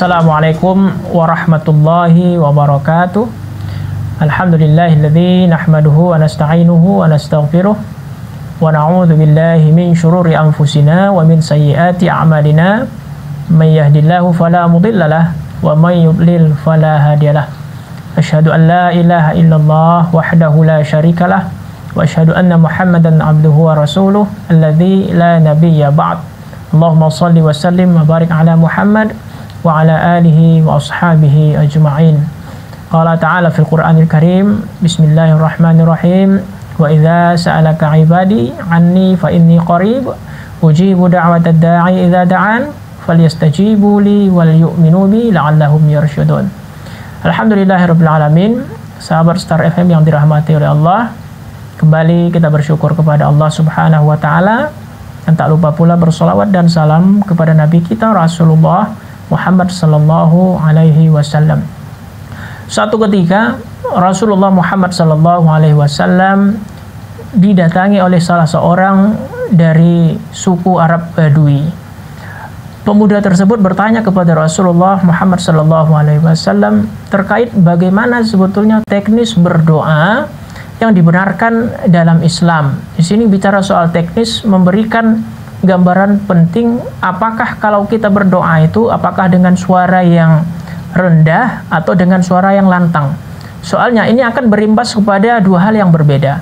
Assalamualaikum warahmatullahi wabarakatuh. Alhamdulillahilladzi nahmaduhu wa nasta'inuhu wa nastaghfiruh wa na'udzu billahi min syururi anfusina wa min sayyiati a'malina. May yahdihillahu fala mudhillalah wa may yudlil fala hadiyalah. Asyhadu an la ilaha illallah wahdahu la syarikalah wa asyhadu anna Muhammadan abduhu wa rasuluh alladzi la nabiyya ba'd. Allahumma shalli wa sallim wa barik ala Muhammad wa ala alihi wa ashabihi ajma'in. Qala ta'ala fil Qur'anil Karim, bismillahirrahmanirrahim, wa idza sa'alaka 'ibadi 'anni fa inni qarib ujibu da'watad da'i idza da'an falyastajibu li wal yu'minu bi la'allahum yarshudun. Alhamdulillahirabbil alamin. Sahabat Star FM yang dirahmati oleh Allah, kembali kita bersyukur kepada Allah Subhanahu wa taala, dan tak lupa pula bersolawat dan salam kepada Nabi kita Rasulullah Muhammad sallallahu alaihi wasallam. Suatu ketika Rasulullah Muhammad sallallahu alaihi wasallam didatangi oleh salah seorang dari suku Arab Badui. Pemuda tersebut bertanya kepada Rasulullah Muhammad sallallahu alaihi wasallam terkait bagaimana sebetulnya teknis berdoa yang dibenarkan dalam Islam. Di sini bicara soal teknis, memberikan gambaran penting apakah kalau kita berdoa itu apakah dengan suara yang rendah atau dengan suara yang lantang. Soalnya ini akan berimbas kepada dua hal yang berbeda.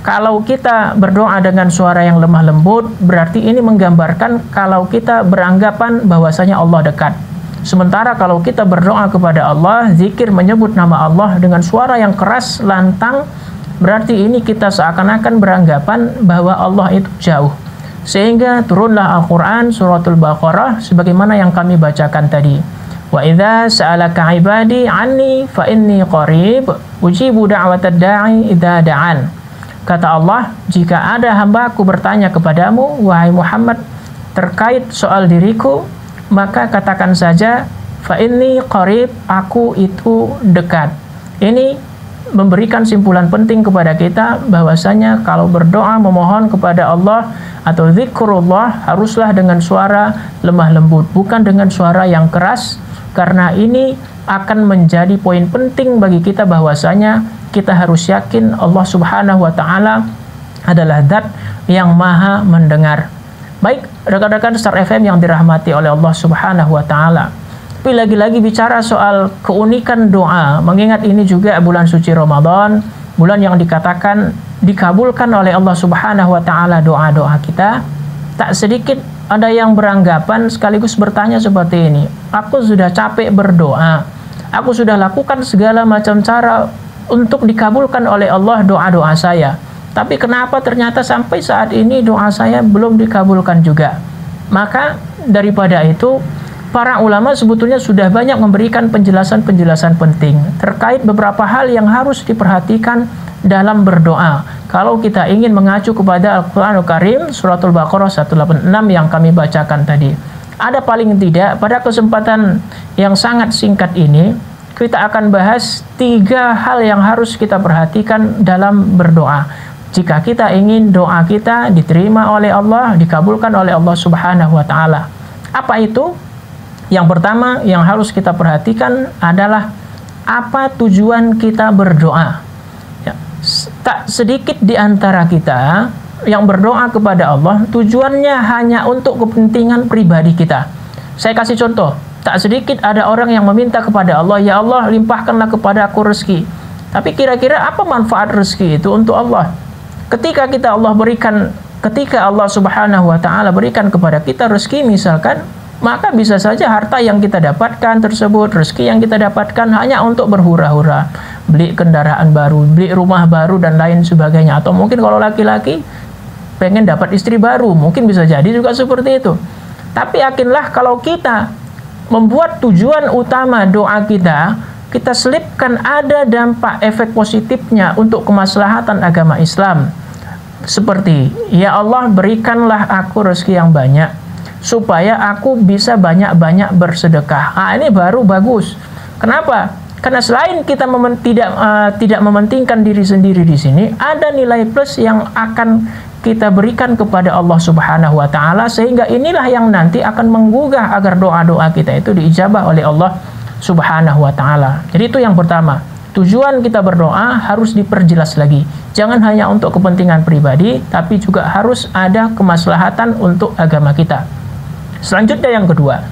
Kalau kita berdoa dengan suara yang lemah lembut, berarti ini menggambarkan kalau kita beranggapan bahwasanya Allah dekat. Sementara kalau kita berdoa kepada Allah, zikir menyebut nama Allah dengan suara yang keras, lantang, berarti ini kita seakan-akan beranggapan bahwa Allah itu jauh. Sehingga turunlah Al-Quran suratul Baqarah sebagaimana yang kami bacakan tadi. Wa idza sa'alaka 'ibadi 'anni fa inni qarib ujibu da'watad da'i idza da'an. Kata Allah, jika ada hamba-Ku bertanya kepadamu wahai Muhammad terkait soal diriku, maka katakan saja fa inni qarib, aku itu dekat. Ini memberikan simpulan penting kepada kita bahwasanya kalau berdoa memohon kepada Allah atau zikrullah haruslah dengan suara lemah lembut, bukan dengan suara yang keras, karena ini akan menjadi poin penting bagi kita bahwasanya kita harus yakin Allah Subhanahu wa taala adalah zat yang maha mendengar. Baik, rekan-rekan Star FM yang dirahmati oleh Allah Subhanahu wa taala. Tapi lagi-lagi bicara soal keunikan doa, mengingat ini juga bulan suci Ramadan, bulan yang dikatakan dikabulkan oleh Allah Subhanahu wa taala doa-doa kita. Tak sedikit ada yang beranggapan sekaligus bertanya seperti ini, aku sudah capek berdoa, aku sudah lakukan segala macam cara untuk dikabulkan oleh Allah doa-doa saya, tapi kenapa ternyata sampai saat ini doa saya belum dikabulkan juga? Maka daripada itu, para ulama sebetulnya sudah banyak memberikan penjelasan-penjelasan penting terkait beberapa hal yang harus diperhatikan dalam berdoa. Kalau kita ingin mengacu kepada Al-Quranul Karim suratul Baqarah 186 yang kami bacakan tadi, ada paling tidak pada kesempatan yang sangat singkat ini kita akan bahas 3 hal yang harus kita perhatikan dalam berdoa jika kita ingin doa kita diterima oleh Allah, dikabulkan oleh Allah Subhanahu wa taala. Apa itu? Yang pertama yang harus kita perhatikan adalah apa tujuan kita berdoa. Ya, tak sedikit di antara kita yang berdoa kepada Allah tujuannya hanya untuk kepentingan pribadi kita. Saya kasih contoh, tak sedikit ada orang yang meminta kepada Allah, ya Allah limpahkanlah kepada aku rezeki. Tapi kira-kira apa manfaat rezeki itu untuk Allah? Ketika Allah Subhanahu wa taala berikan kepada kita rezeki misalkan, maka bisa saja harta yang kita dapatkan tersebut, rezeki yang kita dapatkan hanya untuk berhura-hura, beli kendaraan baru, beli rumah baru dan lain sebagainya. Atau mungkin kalau laki-laki pengen dapat istri baru, mungkin bisa jadi juga seperti itu. Tapi yakinlah kalau kita membuat tujuan utama doa kita selipkan ada dampak efek positifnya untuk kemaslahatan agama Islam. Seperti, ya Allah berikanlah aku rezeki yang banyak, supaya aku bisa banyak-banyak bersedekah. Ini baru bagus. Kenapa? Karena selain kita tidak mementingkan diri sendiri di sini, ada nilai plus yang akan kita berikan kepada Allah Subhanahu wa taala, sehingga inilah yang nanti akan menggugah agar doa-doa kita itu diijabah oleh Allah Subhanahu wa taala. Jadi itu yang pertama. Tujuan kita berdoa harus diperjelas lagi. Jangan hanya untuk kepentingan pribadi, tapi juga harus ada kemaslahatan untuk agama kita. Selanjutnya yang kedua,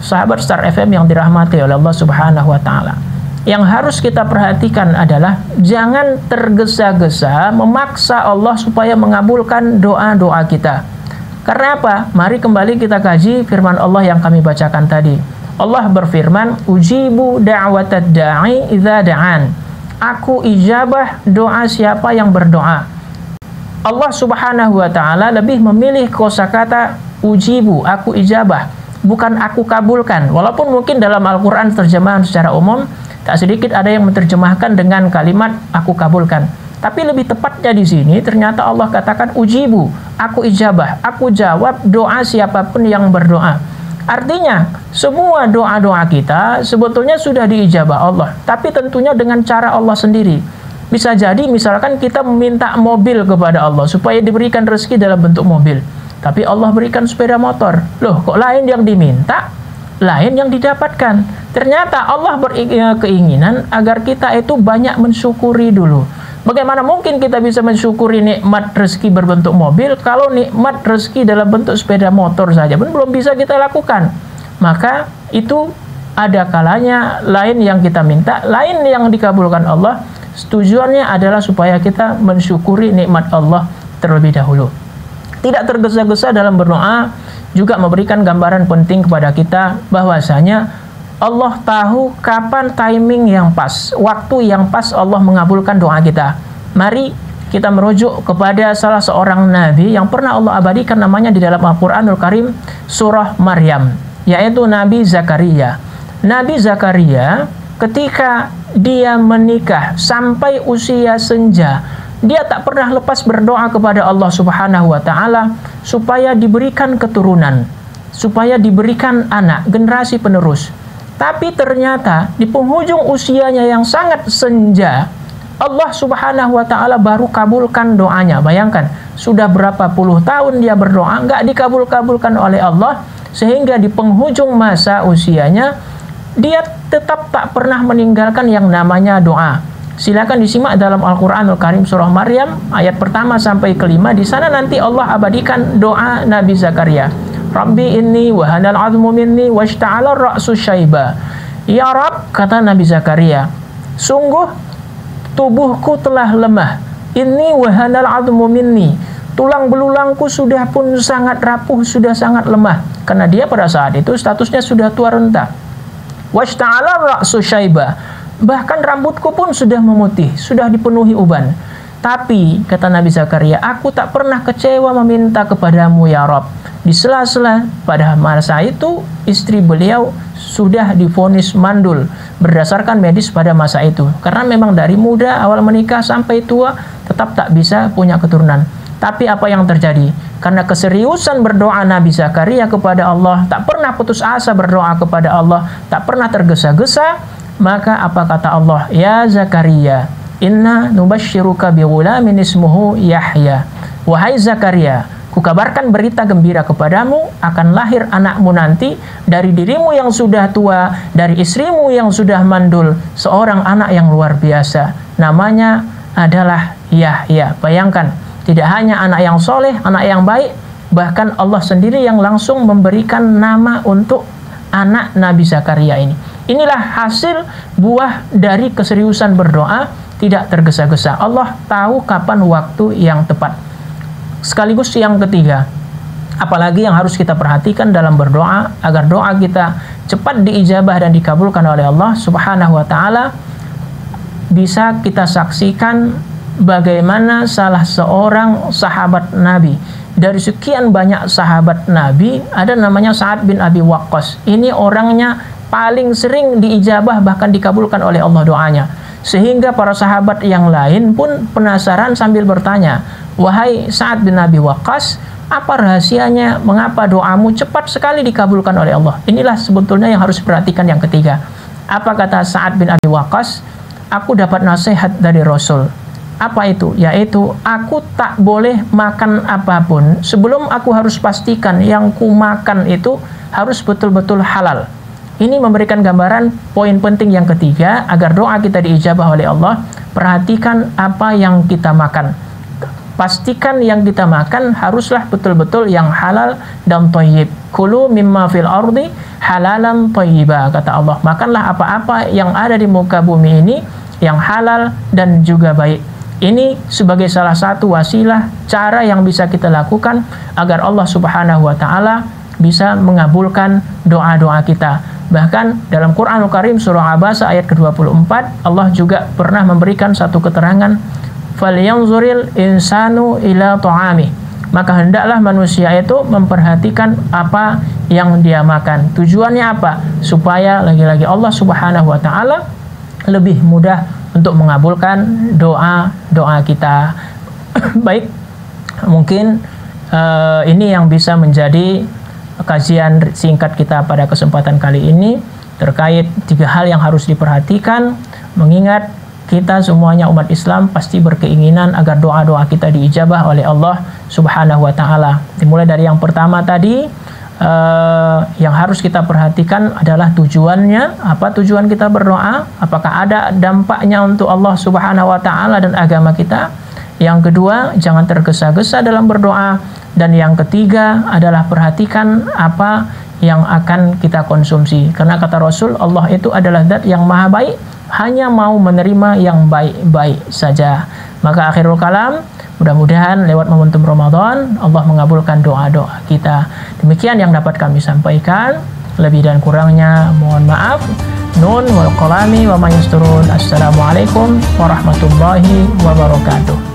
sahabat Star FM yang dirahmati oleh Allah Subhanahu wa taala, yang harus kita perhatikan adalah jangan tergesa-gesa memaksa Allah supaya mengabulkan doa-doa kita. Karena apa? Mari kembali kita kaji firman Allah yang kami bacakan tadi. Allah berfirman, "Ujibu da'watad da'i idza da'an." Aku ijabah doa siapa yang berdoa. Allah Subhanahu wa taala lebih memilih kosakata ujibu, aku ijabah, bukan aku kabulkan. Walaupun mungkin dalam Al-Qur'an terjemahan secara umum tak sedikit ada yang menerjemahkan dengan kalimat aku kabulkan. Tapi lebih tepatnya di sini ternyata Allah katakan ujibu, aku ijabah, aku jawab doa siapapun yang berdoa. Artinya semua doa-doa kita sebetulnya sudah diijabah Allah, tapi tentunya dengan cara Allah sendiri. Bisa jadi misalkan kita meminta mobil kepada Allah supaya diberikan rezeki dalam bentuk mobil, tapi Allah berikan sepeda motor. Loh, kok lain yang diminta, lain yang didapatkan? Ternyata Allah berkeinginan agar kita itu banyak mensyukuri dulu. Bagaimana mungkin kita bisa mensyukuri nikmat rezeki berbentuk mobil kalau nikmat rezeki dalam bentuk sepeda motor saja pun belum bisa kita lakukan? Maka itu ada kalanya lain yang kita minta, lain yang dikabulkan Allah. Tujuannya adalah supaya kita mensyukuri nikmat Allah terlebih dahulu. Tidak tergesa-gesa dalam berdoa juga memberikan gambaran penting kepada kita bahwasanya Allah tahu kapan timing yang pas, waktu yang pas Allah mengabulkan doa kita. Mari kita merujuk kepada salah seorang nabi yang pernah Allah abadikan namanya di dalam Al-Qur'anul Karim, surah Maryam, yaitu Nabi Zakaria. Nabi Zakaria ketika dia menikah sampai usia senja, dia tak pernah lepas berdoa kepada Allah Subhanahu wa taala supaya diberikan keturunan, supaya diberikan anak, generasi penerus. Tapi ternyata di penghujung usianya yang sangat senja, Allah Subhanahu wa taala baru kabulkan doanya. Bayangkan, sudah berapa puluh tahun dia berdoa, nggak dikabul-kabulkan oleh Allah, sehingga di penghujung masa usianya dia tetap tak pernah meninggalkan yang namanya doa. Silakan disimak dalam Al-Qur'anul Karim surah Maryam ayat pertama sampai kelima. Di sana nanti Allah abadikan doa Nabi Zakaria. Rabbi inni wahanal azmu minni washta'ala ra'su syaiba. Ya Rabb, kata Nabi Zakaria, sungguh tubuhku telah lemah. Inni wahanal azmu minni. Tulang belulangku sudah pun sangat rapuh, sudah sangat lemah. Karena dia pada saat itu statusnya sudah tua renta. Washta'ala ra'su syaiba. Bahkan rambutku pun sudah memutih, sudah dipenuhi uban. Tapi, kata Nabi Zakaria, aku tak pernah kecewa meminta kepadamu ya Rabb. Di sela-sela pada masa itu, istri beliau sudah divonis mandul berdasarkan medis pada masa itu. Karena memang dari muda awal menikah sampai tua tetap tak bisa punya keturunan. Tapi apa yang terjadi? Karena keseriusan berdoa Nabi Zakaria kepada Allah, tak pernah putus asa berdoa kepada Allah, tak pernah tergesa-gesa, maka apa kata Allah? Ya Zakaria, inna nubashiruka bighulamin ismuhu Yahya. Wahai Zakaria, kukabarkan berita gembira kepadamu, akan lahir anakmu nanti dari dirimu yang sudah tua, dari istrimu yang sudah mandul, seorang anak yang luar biasa. Namanya adalah Yahya. Bayangkan, tidak hanya anak yang soleh, anak yang baik, bahkan Allah sendiri yang langsung memberikan nama untuk anak Nabi Zakaria ini. Inilah hasil buah dari keseriusan berdoa, tidak tergesa-gesa. Allah tahu kapan waktu yang tepat. Sekaligus yang ketiga, apalagi yang harus kita perhatikan dalam berdoa agar doa kita cepat diijabah dan dikabulkan oleh Allah Subhanahu wa taala, bisa kita saksikan bagaimana salah seorang sahabat Nabi, dari sekian banyak sahabat Nabi, ada namanya Sa'ad bin Abi Waqqas. Ini orangnya paling sering diijabah bahkan dikabulkan oleh Allah doanya. Sehingga para sahabat yang lain pun penasaran sambil bertanya, wahai Sa'ad bin Abi Waqqas, apa rahasianya mengapa doamu cepat sekali dikabulkan oleh Allah? Inilah sebetulnya yang harus diperhatikan yang ketiga. Apa kata Sa'ad bin Abi Waqqas? Aku dapat nasihat dari Rasul. Apa itu? Yaitu aku tak boleh makan apapun sebelum aku harus pastikan yang ku makan itu harus betul-betul halal. Ini memberikan gambaran poin penting yang ketiga agar doa kita diijabah oleh Allah. Perhatikan apa yang kita makan. Pastikan yang kita makan haruslah betul-betul yang halal dan thayyib. Kulu mimma fil ardi halalan thayyiba, kata Allah. Makanlah apa-apa yang ada di muka bumi ini yang halal dan juga baik. Ini sebagai salah satu wasilah cara yang bisa kita lakukan agar Allah Subhanahu wa taala bisa mengabulkan doa-doa kita. Bahkan dalam Quranul Karim surah Abasa ayat ke-24 Allah juga pernah memberikan satu keterangan, falyanzuril insanu ila ta'ami, maka hendaklah manusia itu memperhatikan apa yang dia makan. Tujuannya apa? Supaya lagi-lagi Allah Subhanahu wa taala lebih mudah untuk mengabulkan doa-doa kita. Baik, mungkin ini yang bisa menjadi kajian singkat kita pada kesempatan kali ini terkait 3 hal yang harus diperhatikan, mengingat kita semuanya umat Islam pasti berkeinginan agar doa-doa kita diijabah oleh Allah Subhanahu wa taala. Dimulai dari yang pertama tadi, yang harus kita perhatikan adalah tujuannya. Apa tujuan kita berdoa? Apakah ada dampaknya untuk Allah Subhanahu wa taala dan agama kita? Yang kedua, jangan tergesa-gesa dalam berdoa. Dan yang ketiga adalah perhatikan apa yang akan kita konsumsi. Karena kata Rasul, Allah itu adalah zat yang maha baik, hanya mau menerima yang baik-baik saja. Maka akhirul kalam, mudah-mudahan lewat momentum Ramadan Allah mengabulkan doa-doa kita. Demikian yang dapat kami sampaikan. Lebih dan kurangnya mohon maaf. Nun wal qalami wa ma yasturun. Assalamualaikum warahmatullahi wabarakatuh.